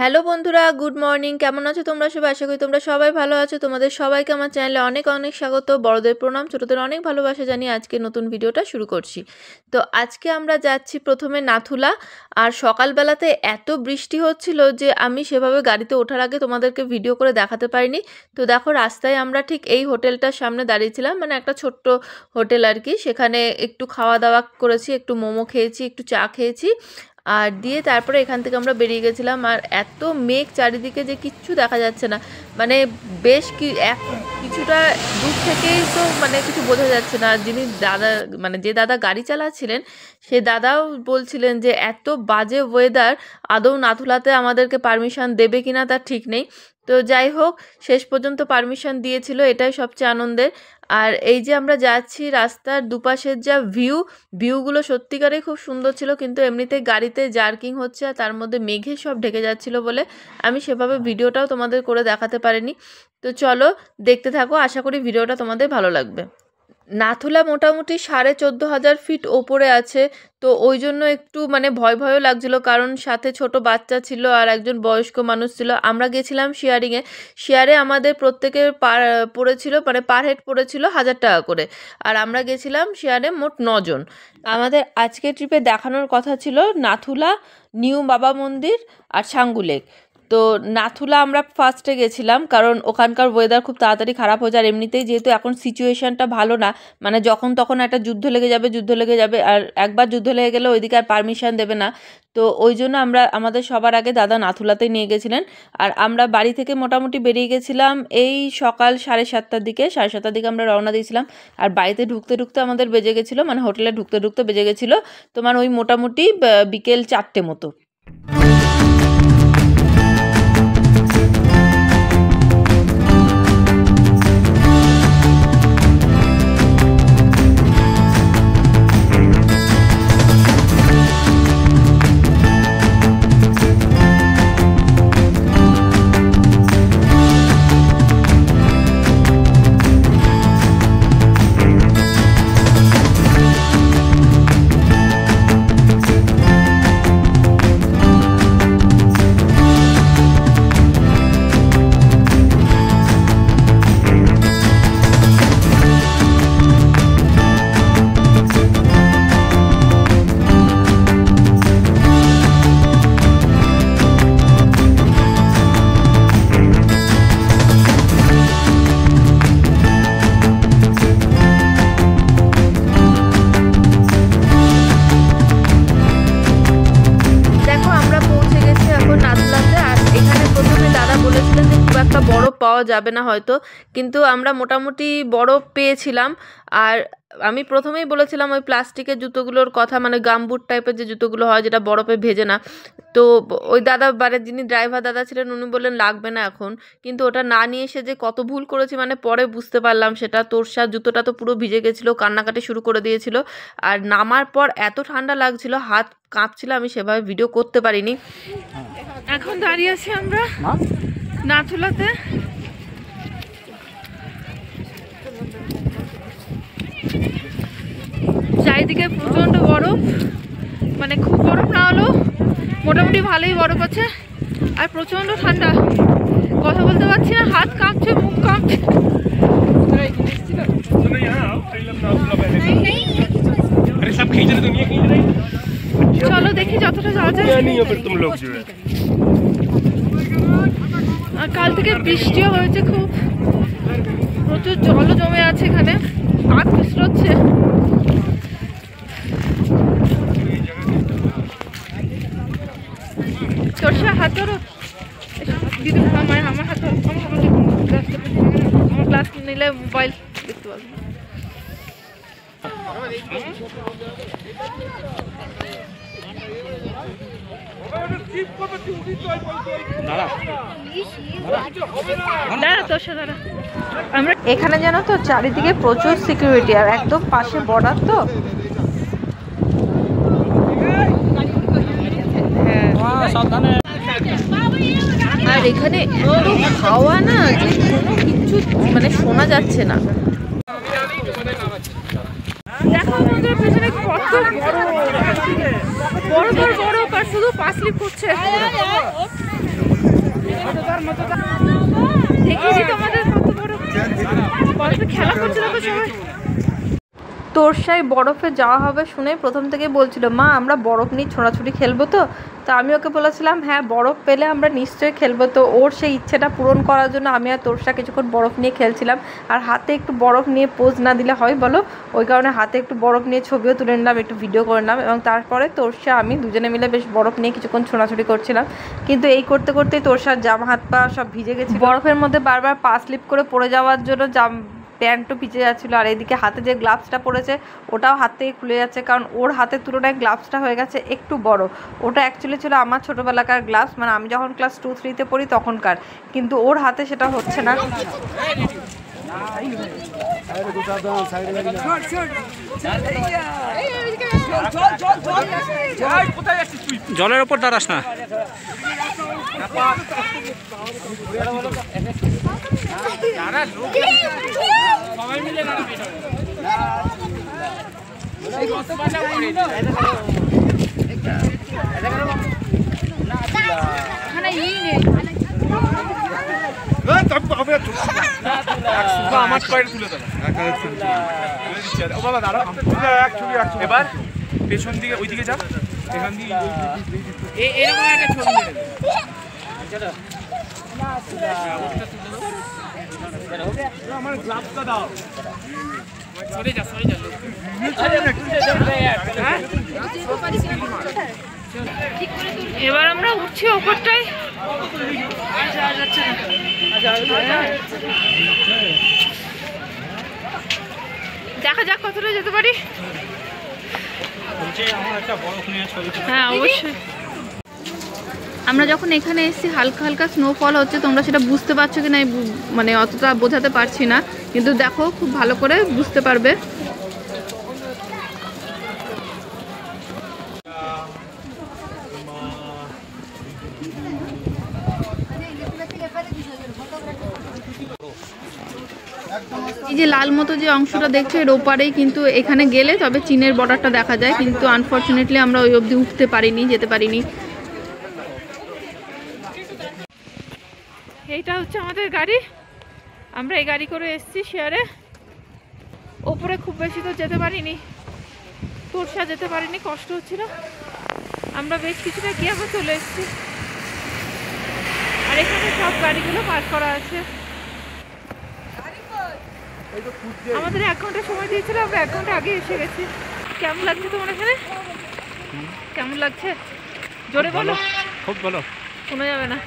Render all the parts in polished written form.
Hello বন্ধুরা, good morning. কেমন আছো তোমরা সবাই? আশা করি তোমরা সবাই ভালো আছো। তোমাদের সবাইকে আমার চ্যানেলে অনেক অনেক স্বাগত। বড়দের প্রণাম, ছোটদের অনেক ভালোবাসা জানিয়ে আজকে নতুন ভিডিওটা শুরু করছি। তো আজকে আমরা যাচ্ছি প্রথমে নাথুলা। আর সকালবেলাতে এত বৃষ্টি হচ্ছিল যে আমি সেভাবে গাড়িতে ওঠার আগে তোমাদেরকে ভিডিও করে দেখাতে পারিনি। তো দেখো, রাস্তায় আমরা ঠিক এই হোটেলটার সামনে দাঁড়িয়েছিলাম, মানে একটা ছোট্ট হোটেল আর কি। সেখানে একটু খাওয়া দাওয়া করেছি, একটু মোমো খেয়েছি, একটু চা খেয়েছি। আর দিয়ে তারপরে এখান থেকে আমরা বেরিয়ে গেছিলাম। আর এত মেঘ চারিদিকে যে কিচ্ছু দেখা যাচ্ছে না, মানে বেশ কিছুটা দূর থেকেই তো মানে কিছু বোঝা যাচ্ছে না। যিনি দাদা, মানে যে দাদা গাড়ি চালাচ্ছিলেন, সে দাদাও বলছিলেন যে এত বাজে ওয়েদার, আদৌ নাথুলাতে আমাদেরকে পারমিশন দেবে কিনা তার ঠিক নেই। তো যাই হোক, শেষ পর্যন্ত পারমিশন দিয়েছিল, এটাই সবচেয়ে আনন্দের। আর এই যে আমরা যাচ্ছি, রাস্তার দুপাশের যা ভিউগুলো সত্যিকারেই খুব সুন্দর ছিল, কিন্তু এমনিতে গাড়িতে জার্কিং হচ্ছে আর তার মধ্যে মেঘে সব ঢেকে যাচ্ছিল বলে আমি সেভাবে ভিডিওটাও তোমাদের করে দেখাতে পারিনি। তো চলো দেখতে থাকো, আশা করি ভিডিওটা তোমাদের ভালো লাগবে। নাথুলা মোটামুটি 14,500 ফিট ওপরে আছে। তো ওই জন্য একটু মানে ভয়ও লাগছিল, কারণ সাথে ছোট বাচ্চা ছিল আর একজন বয়স্ক মানুষ ছিল। আমরা গেছিলাম শেয়ারে আমাদের প্রত্যেকের পড়েছিল, মানে পার হেড পড়েছিল 1,000 টাকা করে। আর আমরা গেছিলাম শেয়ারে মোট 9 জন। আমাদের আজকের ট্রিপে দেখানোর কথা ছিল নাথুলা, নিউ বাবা মন্দির আর ছাঙ্গু লেক। তো নাথুলা আমরা ফার্স্টে গেছিলাম, কারণ ওখানকার ওয়েদার খুব তাড়াতাড়ি খারাপ হয়ে যায়। আর এমনিতেই যেহেতু এখন সিচুয়েশানটা ভালো না, মানে যখন তখন একটা যুদ্ধ লেগে যাবে, আর একবার যুদ্ধ লেগে গেলে ওইদিকে আর পারমিশন দেবে না। তো ওই জন্য আমাদের সবার আগে দাদা নাথুলাতেই নিয়ে গেছিলেন। আর আমরা বাড়ি থেকে মোটামুটি বেরিয়ে গেছিলাম এই সকাল 7:30টার দিকে। 7:30টার দিকে আমরা রওনা দিয়েছিলাম। আর বাড়িতে ঢুকতে আমাদের বেজে গেছিলো, মানে হোটেলে ঢুকতে বেজে গেছিলো তোমার ওই মোটামুটি বিকেল 4টে মতো। বরফ পাওয়া যাবে না হয়তো, কিন্তু আমরা মোটামুটি বরফ পেয়েছিলাম। আর আমি প্রথমেই বলেছিলাম ওই প্লাস্টিকের জুতোগুলোর কথা, মানে গামবুট টাইপের যে জুতোগুলো হয় যেটা বরফে ভেজে না। তো ওই দাদা, যিনি ড্রাইভার দাদা ছিলেন, উনি বললেন লাগবে না এখন। কিন্তু ওটা না নিয়ে এসে যে কত ভুল করেছি, মানে পরে বুঝতে পারলাম সেটা। তোরসার জুতোটা তো পুরো ভিজে গেছিলো, কান্নাকাটি শুরু করে দিয়েছিল। আর নামার পর এত ঠান্ডা লাগছিল, হাত কাঁপছিল, আমি সেভাবে ভিডিও করতে পারিনি। এখন দাঁড়িয়ে আছি আমরা নাথুলাতে। চারিদিকে প্রচণ্ড বরফ, মানে খুব বরফ না হলেও মোটামুটি ভালোই বরফ আছে। আর প্রচণ্ড ঠান্ডা, কথা বলতে পারছি না, হাত কাঁপছে, মুখ কাঁপছে। চলো দেখি যতটা যাওয়া যায়। আর কাল থেকে বৃষ্টিও হয়েছে, খুব প্রচুর জলও জমে আছে এখানে, হাত পিছড়ছে। সরষে হাত ধরো দিদি, আমার হাত ধরো, আমার ক্লাস নিলে মোবাইল দেখতে পাবো। আমরা এখানে জানো তো চারিদিকে প্রচুর সিকিউরিটি, আর একদম পাশে বর্ডার। তো আর এখানে এত হাওয়া না যে কোনো কিছু মানে শোনা যাচ্ছে না। দেখো আমাদের পেছনে কত বড় বড় বড় আর শুধু পা স্লিপ করছে। দেখিয়েছি তোমাদের কত বড় বরফে খেলা করছে দেখো সবাই। তোরসায় বরফে যাওয়া হবে শুনে প্রথম থেকে বলছিল মা আমরা বরফ নিয়ে ছোঁড়াছুড়ি খেলবো তো আমি ওকে বলেছিলাম হ্যাঁ বরফ পেলে আমরা নিশ্চয়ই খেলবো। তো ওর সেই ইচ্ছেটা পূরণ করার জন্য আমি আর তোরসা কিছুক্ষণ বরফ নিয়ে খেলছিলাম। আর হাতে একটু বরফ নিয়ে পোজ না দিলে হয় বলো, ওই কারণে হাতে একটু বরফ নিয়ে ছবিও তুলে নিলাম, একটু ভিডিও করে নিলাম। এবং তারপরে তোরসা আমি দুজনে মিলে বেশ বরফ নিয়ে কিছুক্ষণ ছোঁড়াছুড়ি করছিলাম। কিন্তু এই করতে করতেই তোরসার জামা হাত পা সব ভিজে গেছে, বরফের মধ্যে বারবার পা স্লিপ করে পড়ে যাওয়ার জন্য প্যান্টও পিচে যাচ্ছিলো। আর এদিকে হাতে যে গ্লাভসটা পরেছে ওটাও হাত থেকে খুলে যাচ্ছে, কারণ ওর হাতের তুলনায় গ্লাভসটা হয়ে গেছে একটু বড়। ওটা অ্যাকচুয়ালি ছিল আমার ছোটোবেলাকার গ্লাভস, মানে আমি যখন ক্লাস 2-3-তে পড়ি তখনকার, কিন্তু ওর হাতে সেটা হচ্ছে না। জলের ওপর দাঁড়াস না। এবার পেছন দিকে ওইদিকে যান, এখান দিয়ে এরকম একটা ছবি আমার গ্লাভসটা দাও। এবার আমরা উঠছি ওপরটায়। দেখা যাক কতটা যেতে পারি। হ্যাঁ অবশ্যই। আমরা যখন এখানে এসেছি হালকা হালকা স্নোফল হচ্ছে, তোমরা সেটা বুঝতে পারছো কি না মানে অতটা বোঝাতে পারছি না, কিন্তু দেখো খুব ভালো করে বুঝতে পারবে। এই যে লাল মতো যে অংশটা দেখছো এর ওপারেই কিন্তু এখানে গেলে তবে চীনের বর্ডারটা দেখা যায়, কিন্তু আনফর্চুনেটলি আমরা ওই অবধি উঠতে পারিনি, যেতে পারিনি। এইটা হচ্ছে আমাদের গাড়ি, আমরা এই গাড়ি করে এসেছি শেয়ারে। ওপরে খুব বেশি তো যেতে পারিনি, তোরসা যেতে পারিনি, কষ্ট হচ্ছিল। আমরা বেশ কিছুটা গিয়ে আমরা চলে এসেছি। আর এখানে সব গাড়িগুলো পার্ক করা আছে। আমাদের 1 ঘন্টা সময় দিয়েছিল, আমরা 1 ঘন্টা আগে এসে গেছি। কেমন লাগছে তোমার এখানে? কেমন লাগছে জোরে বলো। খুব ভালো, শোনা যাবে না।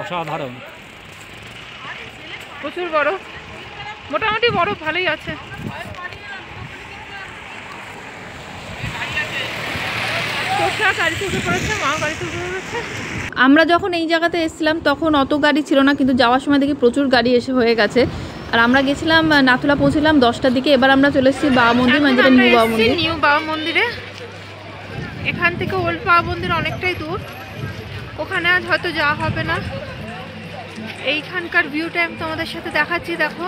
অসাধারণ, প্রচুর বড়, মোটামুটি বড় ভালোই আছে। আমরা যখন এই জায়গাতে এসেছিলাম তখন অত গাড়ি ছিল না, কিন্তু যাওয়ার সময় দেখি প্রচুর গাড়ি এসে হয়ে গেছে। আর আমরা গেছিলাম নাথুলা, পৌঁছলাম 10টার দিকে। এবার আমরা চলে এসেছি বাবা মন্দির, মানে যেটা নিউ বাবা মন্দির। নিউ বাবা মন্দিরে এখান থেকে ওল্ড বাবা মন্দির অনেকটাই দূর, ওখানে আজ হয়তো যাওয়া হবে না। এইখানকার ভিউটা আমি তোমাদের সাথে দেখাচ্ছি, দেখো।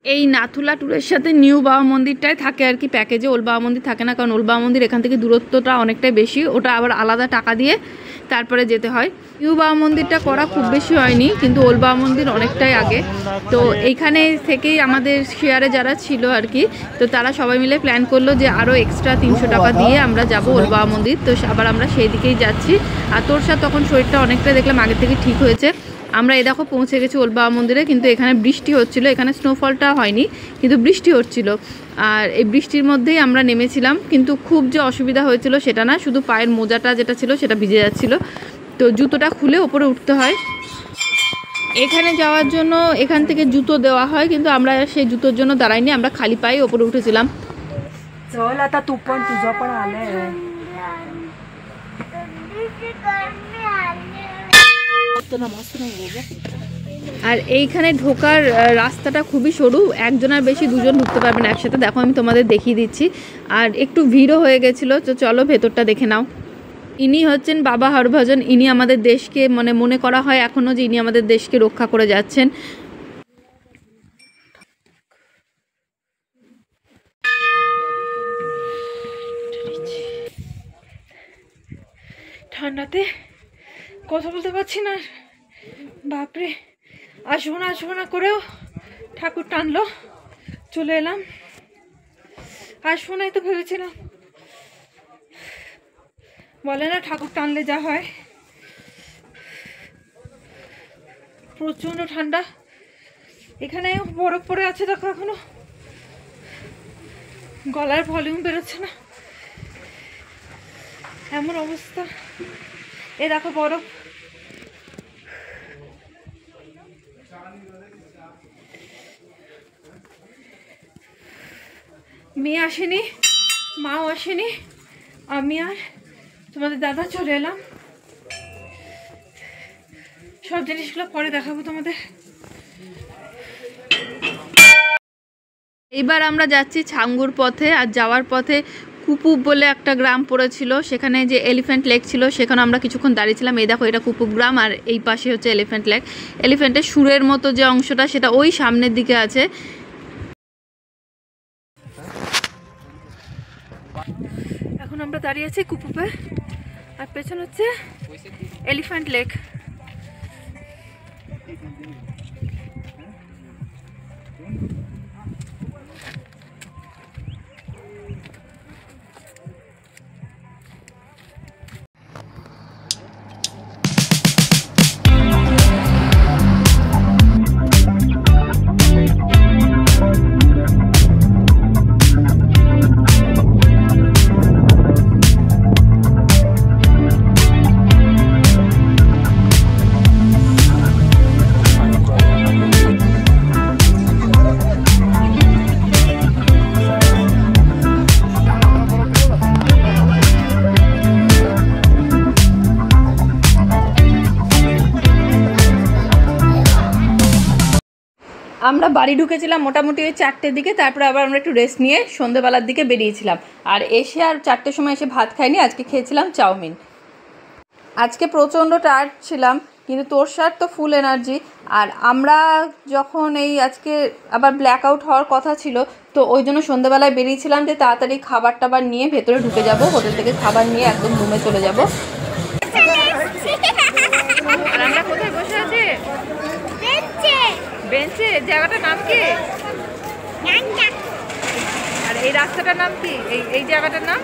এই নাথুলা ট্যুরের সাথে নিউ বাবা মন্দিরটাই থাকে আর কি প্যাকেজে, ওল্ড বাবা মন্দির থাকে না, কারণ ওল্ড বাবা মন্দির এখান থেকে দূরত্বটা অনেকটাই বেশি, ওটা আবার আলাদা টাকা দিয়ে তারপরে যেতে হয়। নিউ বাবা মন্দিরটা করা খুব বেশি হয়নি, কিন্তু ওল্ড বাবা মন্দির অনেকটাই আগে। তো এইখানে থেকেই আমাদের শেয়ারে যারা ছিল আর কি, তো তারা সবাই মিলে প্ল্যান করলো যে আরও এক্সট্রা 300 টাকা দিয়ে আমরা যাব ওল্ড বাবা মন্দির। তো আবার আমরা সেই দিকেই যাচ্ছি। আর তোর সাথে তখন শরীরটা অনেকটা দেখলাম আগে থেকে ঠিক হয়েছে। আমরা এই দেখো পৌঁছে গেছি ওল্ড বাবা মন্দিরে, কিন্তু এখানে বৃষ্টি হচ্ছিলো, এখানে স্নোফলটা হয়নি কিন্তু বৃষ্টি হচ্ছিল। আর এই বৃষ্টির মধ্যেই আমরা নেমেছিলাম, কিন্তু খুব যে অসুবিধা হয়েছিল সেটা না, শুধু পায়ের মোজাটা যেটা ছিল সেটা ভিজে যাচ্ছিলো, তো জুতোটা খুলে ওপরে উঠতে হয়। এখানে যাওয়ার জন্য এখান থেকে জুতো দেওয়া হয়, কিন্তু আমরা সেই জুতোর জন্য দাঁড়াইনি, আমরা খালি পায়ে ওপরে উঠেছিলাম। चल आता तू पण तुझं पण आलंय। আর এইখানে ঢোকার রাস্তাটা খুবই সরু, একজনের বেশি দুজন ঢুকতে পারবে না একসাথে। দেখো আমি তোমাদের দেখিয়ে দিচ্ছি। আর একটু ভিড়ও হয়ে গেছিলো, তো চলো ভেতরটা দেখে নাও। ইনি হচ্ছেন বাবা হরভজন। ইনি আমাদের দেশকে মনে করা হয় এখনও যে ইনি আমাদের দেশকে রক্ষা করে যাচ্ছেন। ঠান্ডাতে কথা বলতে পারছি না, বাপরে। আসবো না করেও ঠাকুর টানলো, চলে এলাম। আসবো নাই তো ভেবেছিলাম, বলে না ঠাকুর টানলে যা হয়। প্রচন্ড ঠান্ডা, এখানে বরফ পড়ে আছে, দেখো এখনো গলার ভলিউম বেরোচ্ছে না, এমন অবস্থা। এ দেখো বরফ। মেয়ে আসেনি, মাও আসেনি, আমি আর তোমাদের দাদা চলে এলাম। সব জিনিসগুলো পরে দেখাবো তোমাদের। এইবার আমরা যাচ্ছি ছাঙ্গুর পথে, আর যাওয়ার পথে কুপুব বলে একটা গ্রাম পড়েছিল, সেখানে যে এলিফ্যান্ট লেক ছিল সেখানে আমরা কিছুক্ষণ দাঁড়িয়েছিলাম। এই দেখো এটা কুপুব গ্রাম, আর এই পাশে হচ্ছে এলিফ্যান্ট লেক। এলিফ্যান্টের সুরের মতো যে অংশটা সেটা ওই সামনের দিকে আছে। এখন আমরা দাঁড়িয়ে আছি কুপুবে, আর পেছন হচ্ছে এলিফ্যান্ট লেক। আমরা বাড়ি ঢুকেছিলাম মোটামুটি ওই 4টের দিকে, তারপরে আবার আমরা একটু রেস্ট নিয়ে সন্ধ্যেবেলার দিকে বেরিয়েছিলাম। আর এসে আর 4টের সময় এসে ভাত খাইনি, আজকে খেয়েছিলাম চাউমিন। আজকে প্রচণ্ড টায়ার্ড ছিলাম, কিন্তু তোরসার তো ফুল এনার্জি। আর আমরা যখন আজকে আবার ব্ল্যাক আউট হওয়ার কথা ছিল, তো ওই জন্য সন্ধ্যেবেলায় বেরিয়েছিলাম যে তাড়াতাড়ি খাবার টাবার নিয়ে ভেতরে ঢুকে যাব, হোটেল থেকে খাবার নিয়ে একদম রুমে চলে যাব। আর আমরা কোথায় বসে আছি? বেঞ্চে। জায়গাটার নাম কি? আর এই রাস্তাটার নাম কি? এই জায়গাটার নাম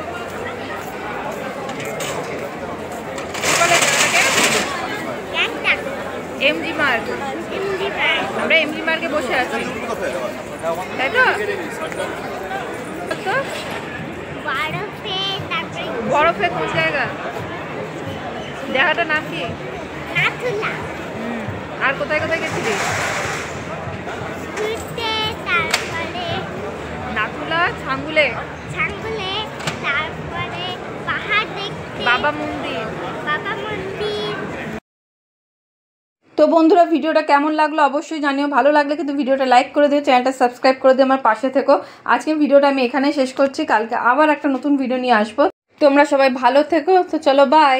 এমজি মার্গ। আমরা এমজি মার্গে বসে আছি, তাই তো? বরফে কোন জায়গা? জায়গাটার নাম কি? আর কোথায় কোথায় গেছিলি? নাথুলা, ছাঙ্গুলে, তারপরে পাহাড় দেখতে, বাবা মন্দির। তো বন্ধুরা, ভিডিওটা কেমন লাগলো অবশ্যই জানিও। ভালো লাগলে কিন্তু ভিডিওটা লাইক করে দিও, চ্যানেলটা সাবস্ক্রাইব করে দিও, আমার পাশে থেকো। আজকের ভিডিওটা আমি এখানে শেষ করছি, কালকে আবার একটা নতুন ভিডিও নিয়ে আসবো। তোমরা সবাই ভালো থেকো। তো চলো, বাই।